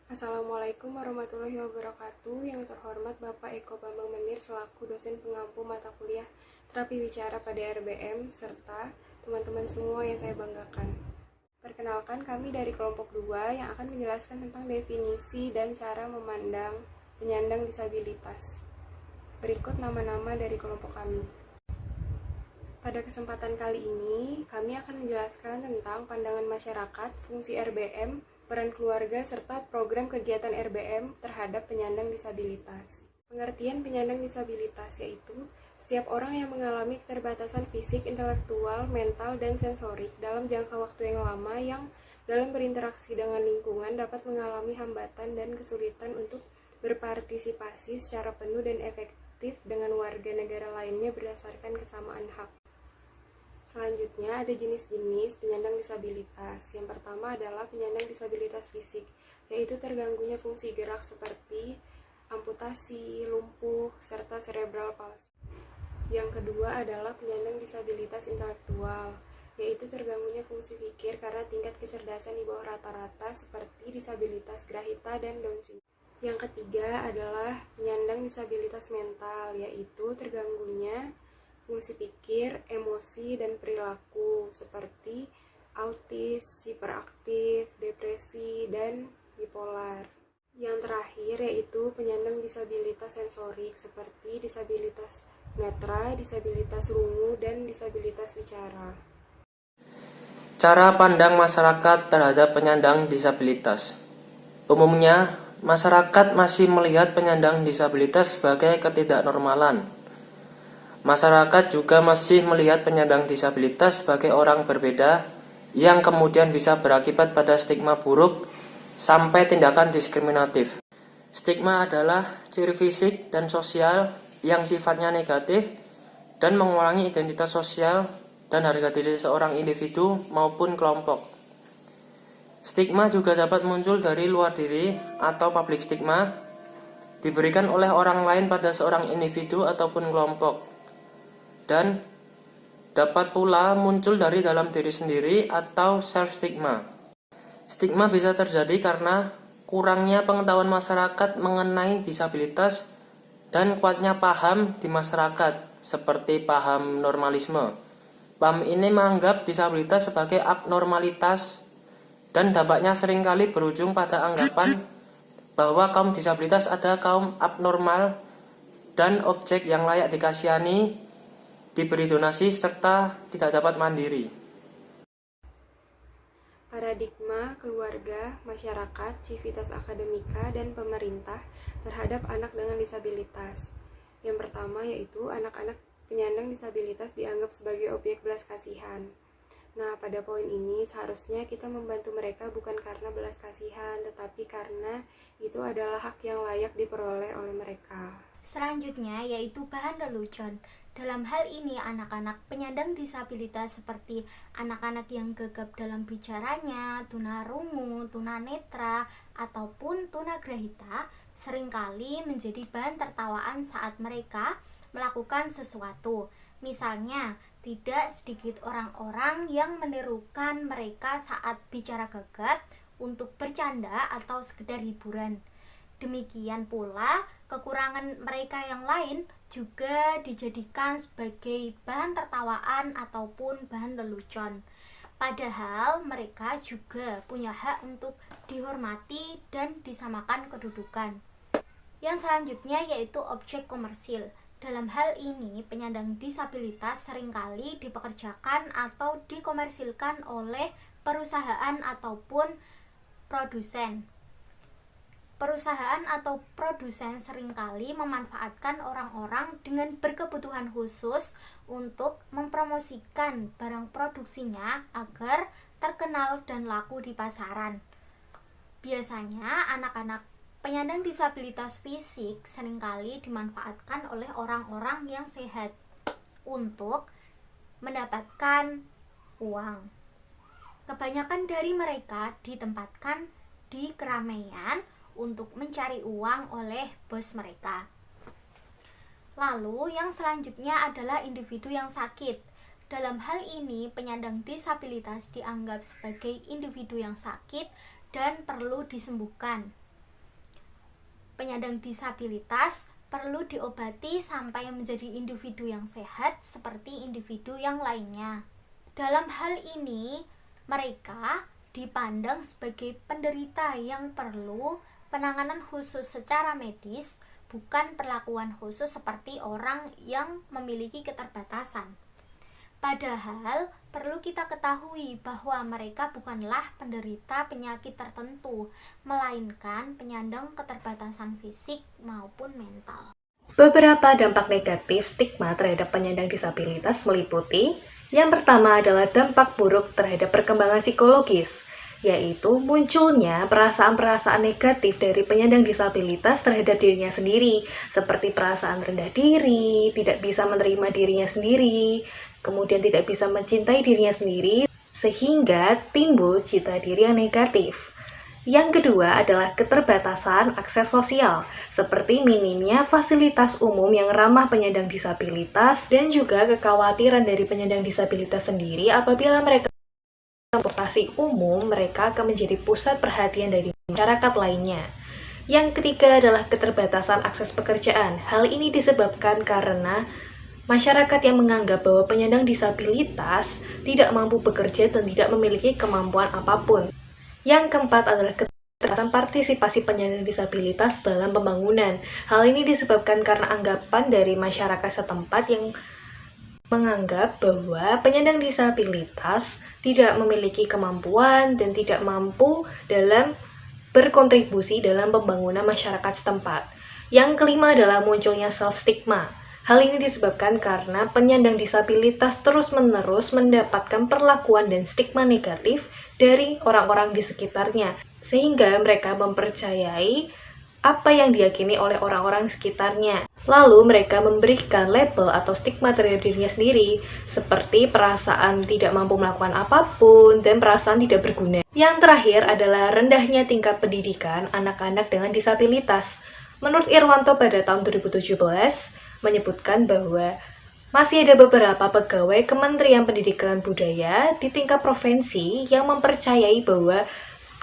Assalamualaikum warahmatullahi wabarakatuh. Yang terhormat Bapak Eko Bambang Menir selaku dosen pengampu mata kuliah terapi wicara pada RBM serta teman-teman semua yang saya banggakan. Perkenalkan, kami dari kelompok 2 yang akan menjelaskan tentang definisi dan cara memandang penyandang disabilitas. Berikut nama-nama dari kelompok kami. Pada kesempatan kali ini, kami akan menjelaskan tentang pandangan masyarakat, fungsi RBM, peran keluarga, serta program kegiatan RBM terhadap penyandang disabilitas. Pengertian penyandang disabilitas yaitu setiap orang yang mengalami keterbatasan fisik, intelektual, mental, dan sensorik dalam jangka waktu yang lama yang dalam berinteraksi dengan lingkungan dapat mengalami hambatan dan kesulitan untuk berpartisipasi secara penuh dan efektif dengan warga negara lainnya berdasarkan kesamaan hak. Selanjutnya ada jenis-jenis penyandang disabilitas. Yang pertama adalah penyandang disabilitas fisik, yaitu terganggunya fungsi gerak seperti amputasi, lumpuh, serta cerebral palsy. Yang kedua adalah penyandang disabilitas intelektual, yaitu terganggunya fungsi pikir karena tingkat kecerdasan di bawah rata-rata seperti disabilitas Grahita dan Down syndrome. Yang ketiga adalah penyandang disabilitas mental, yaitu terganggunya fungsi pikir, emosi, dan perilaku seperti autis, hiperaktif, depresi, dan bipolar. Yang terakhir yaitu penyandang disabilitas sensorik seperti disabilitas netra, disabilitas rungu, dan disabilitas bicara. Cara pandang masyarakat terhadap penyandang disabilitas. Umumnya, masyarakat masih melihat penyandang disabilitas sebagai ketidaknormalan. Masyarakat juga masih melihat penyandang disabilitas sebagai orang berbeda yang kemudian bisa berakibat pada stigma buruk sampai tindakan diskriminatif. Stigma adalah ciri fisik dan sosial yang sifatnya negatif dan mengurangi identitas sosial dan harga diri seorang individu maupun kelompok. Stigma juga dapat muncul dari luar diri atau public stigma, diberikan oleh orang lain pada seorang individu ataupun kelompok, dan dapat pula muncul dari dalam diri sendiri atau self-stigma. Stigma bisa terjadi karena kurangnya pengetahuan masyarakat mengenai disabilitas dan kuatnya paham di masyarakat, seperti paham normalisme. Paham ini menganggap disabilitas sebagai abnormalitas dan dampaknya seringkali berujung pada anggapan bahwa kaum disabilitas adalah kaum abnormal dan objek yang layak dikasihani, diberi donasi, serta tidak dapat mandiri. Paradigma keluarga, masyarakat, civitas akademika, dan pemerintah terhadap anak dengan disabilitas. Yang pertama yaitu anak-anak penyandang disabilitas dianggap sebagai objek belas kasihan. Nah, pada poin ini seharusnya kita membantu mereka bukan karena belas kasihan, tetapi karena itu adalah hak yang layak diperoleh oleh mereka. Selanjutnya yaitu bahan lelucon. Dalam hal ini anak-anak penyandang disabilitas seperti anak-anak yang gagap dalam bicaranya, tunarungu, tunanetra, ataupun tunagrahita seringkali menjadi bahan tertawaan saat mereka melakukan sesuatu. Misalnya, tidak sedikit orang-orang yang menirukan mereka saat bicara gagap untuk bercanda atau sekedar hiburan. Demikian pula, kekurangan mereka yang lain juga dijadikan sebagai bahan tertawaan ataupun bahan lelucon. Padahal mereka juga punya hak untuk dihormati dan disamakan kedudukan. Yang selanjutnya yaitu objek komersil. Dalam hal ini, penyandang disabilitas seringkali dipekerjakan atau dikomersilkan oleh perusahaan ataupun produsen. Perusahaan atau produsen seringkali memanfaatkan orang-orang dengan berkebutuhan khusus untuk mempromosikan barang produksinya agar terkenal dan laku di pasaran. Biasanya anak-anak penyandang disabilitas fisik seringkali dimanfaatkan oleh orang-orang yang sehat untuk mendapatkan uang. Kebanyakan dari mereka ditempatkan di keramaian untuk mencari uang oleh bos mereka. Lalu yang selanjutnya adalah individu yang sakit. Dalam hal ini penyandang disabilitas dianggap sebagai individu yang sakit dan perlu disembuhkan. Penyandang disabilitas perlu diobati sampai menjadi individu yang sehat seperti individu yang lainnya. Dalam hal ini, mereka dipandang sebagai penderita yang perlu penanganan khusus secara medis, bukan perlakuan khusus seperti orang yang memiliki keterbatasan. Padahal perlu kita ketahui bahwa mereka bukanlah penderita penyakit tertentu, melainkan penyandang keterbatasan fisik maupun mental. Beberapa dampak negatif stigma terhadap penyandang disabilitas meliputi: yang pertama adalah dampak buruk terhadap perkembangan psikologis, yaitu munculnya perasaan-perasaan negatif dari penyandang disabilitas terhadap dirinya sendiri, seperti perasaan rendah diri, tidak bisa menerima dirinya sendiri, kemudian tidak bisa mencintai dirinya sendiri, sehingga timbul citra diri yang negatif. Yang kedua adalah keterbatasan akses sosial, seperti minimnya fasilitas umum yang ramah penyandang disabilitas dan juga kekhawatiran dari penyandang disabilitas sendiri apabila mereka transportasi umum, mereka akan menjadi pusat perhatian dari masyarakat lainnya. Yang ketiga adalah keterbatasan akses pekerjaan. Hal ini disebabkan karena masyarakat yang menganggap bahwa penyandang disabilitas tidak mampu bekerja dan tidak memiliki kemampuan apapun. Yang keempat adalah keterbatasan partisipasi penyandang disabilitas dalam pembangunan. Hal ini disebabkan karena anggapan dari masyarakat setempat yang menganggap bahwa penyandang disabilitas tidak memiliki kemampuan dan tidak mampu dalam berkontribusi dalam pembangunan masyarakat setempat. Yang kelima adalah munculnya self-stigma. Hal ini disebabkan karena penyandang disabilitas terus-menerus mendapatkan perlakuan dan stigma negatif dari orang-orang di sekitarnya, sehingga mereka mempercayai apa yang diyakini oleh orang-orang sekitarnya. Lalu mereka memberikan label atau stigma terhadap dirinya sendiri, seperti perasaan tidak mampu melakukan apapun dan perasaan tidak berguna. Yang terakhir adalah rendahnya tingkat pendidikan anak-anak dengan disabilitas. Menurut Irwanto pada tahun 2017, menyebutkan bahwa masih ada beberapa pegawai Kementerian Pendidikan Budaya di tingkat provinsi yang mempercayai bahwa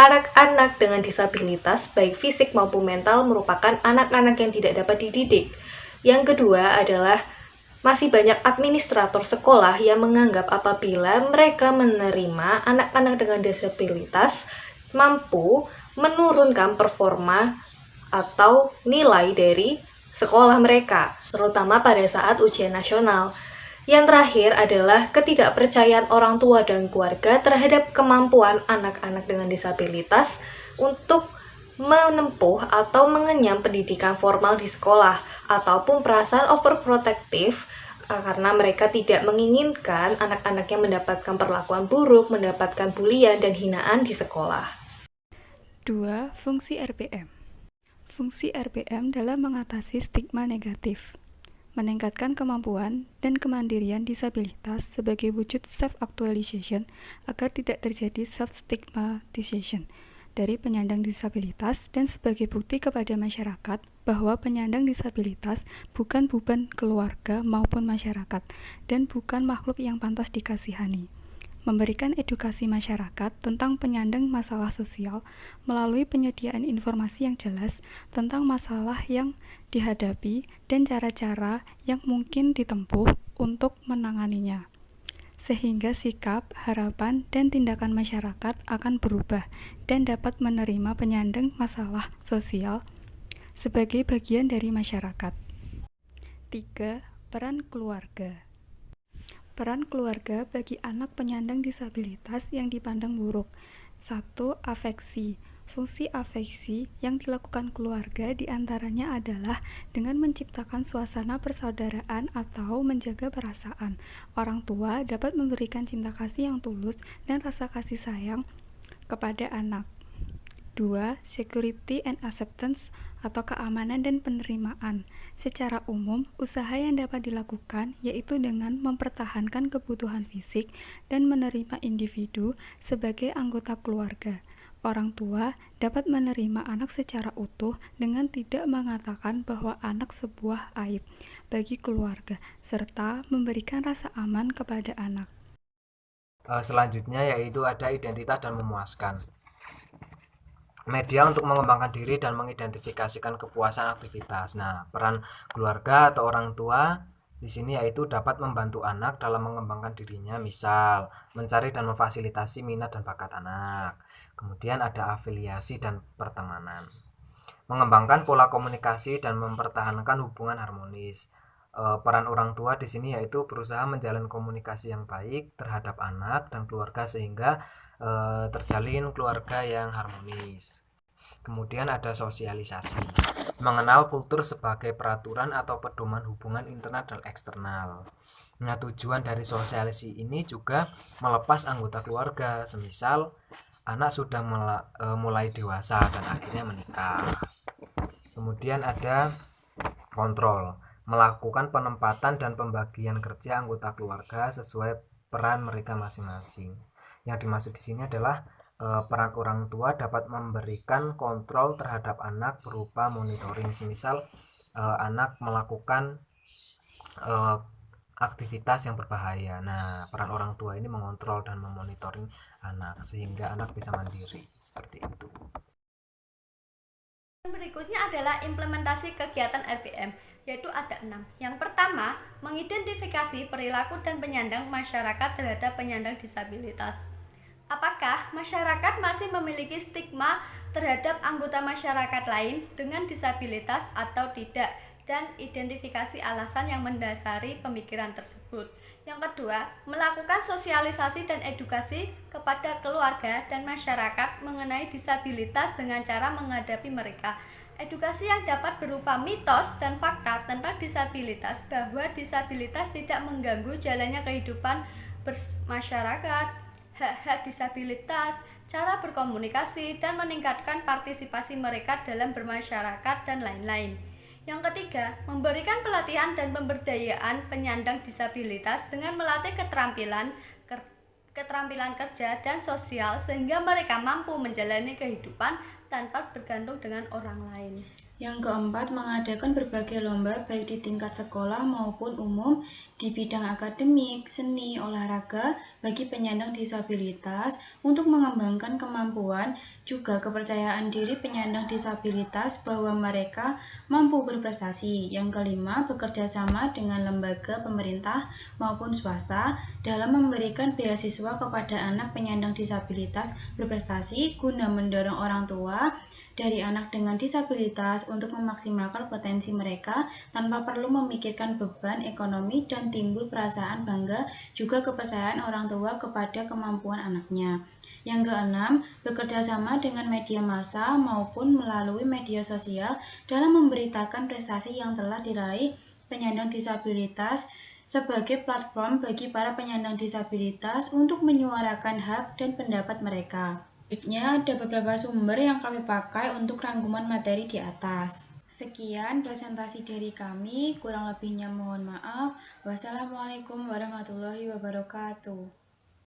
anak-anak dengan disabilitas, baik fisik maupun mental, merupakan anak-anak yang tidak dapat dididik. Yang kedua adalah masih banyak administrator sekolah yang menganggap apabila mereka menerima anak-anak dengan disabilitas mampu menurunkan performa atau nilai dari sekolah mereka, terutama pada saat ujian nasional. Yang terakhir adalah ketidakpercayaan orang tua dan keluarga terhadap kemampuan anak-anak dengan disabilitas untuk menempuh atau mengenyam pendidikan formal di sekolah, ataupun perasaan overprotective karena mereka tidak menginginkan anak-anaknya mendapatkan perlakuan buruk, mendapatkan bulian dan hinaan di sekolah. 2. Fungsi RPM. Fungsi RPM dalam mengatasi stigma negatif, meningkatkan kemampuan dan kemandirian disabilitas sebagai wujud self-actualization agar tidak terjadi self-stigmatization dari penyandang disabilitas dan sebagai bukti kepada masyarakat bahwa penyandang disabilitas bukan beban keluarga maupun masyarakat dan bukan makhluk yang pantas dikasihani. Memberikan edukasi masyarakat tentang penyandang masalah sosial melalui penyediaan informasi yang jelas tentang masalah yang dihadapi dan cara-cara yang mungkin ditempuh untuk menanganinya. Sehingga sikap, harapan, dan tindakan masyarakat akan berubah dan dapat menerima penyandang masalah sosial sebagai bagian dari masyarakat. 3. Peran keluarga. Peran keluarga bagi anak penyandang disabilitas yang dipandang buruk. 1. Afeksi. Fungsi afeksi yang dilakukan keluarga diantaranya adalah dengan menciptakan suasana persaudaraan atau menjaga perasaan. Orang tua dapat memberikan cinta kasih yang tulus dan rasa kasih sayang kepada anak. 2. Security and acceptance atau keamanan dan penerimaan. Secara umum, usaha yang dapat dilakukan yaitu dengan mempertahankan kebutuhan fisik dan menerima individu sebagai anggota keluarga. Orang tua dapat menerima anak secara utuh dengan tidak mengatakan bahwa anak sebuah aib bagi keluarga, serta memberikan rasa aman kepada anak. Selanjutnya yaitu ada identitas dan memuaskan. media untuk mengembangkan diri dan mengidentifikasikan kepuasan aktivitas. Nah, peran keluarga atau orang tua di sini yaitu dapat membantu anak dalam mengembangkan dirinya, misal mencari dan memfasilitasi minat dan bakat anak. Kemudian ada afiliasi dan pertemanan. Mengembangkan pola komunikasi dan mempertahankan hubungan harmonis. Peran orang tua di sini yaitu berusaha menjalin komunikasi yang baik terhadap anak dan keluarga sehingga terjalin keluarga yang harmonis. Kemudian ada sosialisasi, mengenal kultur sebagai peraturan atau pedoman hubungan internal dan eksternal. Nah, tujuan dari sosialisasi ini juga melepas anggota keluarga, semisal anak sudah mulai dewasa dan akhirnya menikah. Kemudian ada kontrol, melakukan penempatan dan pembagian kerja anggota keluarga sesuai peran mereka masing-masing. Yang dimaksud di sini adalah peran orang tua dapat memberikan kontrol terhadap anak berupa monitoring, semisal anak melakukan aktivitas yang berbahaya. Nah, peran orang tua ini mengontrol dan memonitoring anak sehingga anak bisa mandiri, seperti itu. Berikutnya adalah implementasi kegiatan RBM, yaitu ada 6. Yang pertama, mengidentifikasi perilaku dan penyandang masyarakat terhadap penyandang disabilitas. Apakah masyarakat masih memiliki stigma terhadap anggota masyarakat lain dengan disabilitas atau tidak, dan identifikasi alasan yang mendasari pemikiran tersebut. Yang kedua, melakukan sosialisasi dan edukasi kepada keluarga dan masyarakat mengenai disabilitas dengan cara menghadapi mereka. Edukasi yang dapat berupa mitos dan fakta tentang disabilitas, bahwa disabilitas tidak mengganggu jalannya kehidupan bermasyarakat, hak-hak disabilitas, cara berkomunikasi, dan meningkatkan partisipasi mereka dalam bermasyarakat, dan lain-lain. Yang ketiga, memberikan pelatihan dan pemberdayaan penyandang disabilitas dengan melatih keterampilan kerja dan sosial sehingga mereka mampu menjalani kehidupan tanpa bergantung dengan orang lain. Yang keempat, mengadakan berbagai lomba baik di tingkat sekolah maupun umum di bidang akademik, seni, olahraga bagi penyandang disabilitas untuk mengembangkan kemampuan juga kepercayaan diri penyandang disabilitas bahwa mereka mampu berprestasi. Yang kelima, bekerja sama dengan lembaga pemerintah maupun swasta dalam memberikan beasiswa kepada anak penyandang disabilitas berprestasi guna mendorong orang tua dari anak dengan disabilitas untuk memaksimalkan potensi mereka tanpa perlu memikirkan beban ekonomi dan timbul perasaan bangga juga kepercayaan orang tua kepada kemampuan anaknya. Yang keenam, bekerja sama dengan media massa maupun melalui media sosial dalam memberitakan prestasi yang telah diraih penyandang disabilitas sebagai platform bagi para penyandang disabilitas untuk menyuarakan hak dan pendapat mereka. Selanjutnya ada beberapa sumber yang kami pakai untuk rangkuman materi di atas. Sekian presentasi dari kami, kurang lebihnya mohon maaf. Wassalamualaikum warahmatullahi wabarakatuh.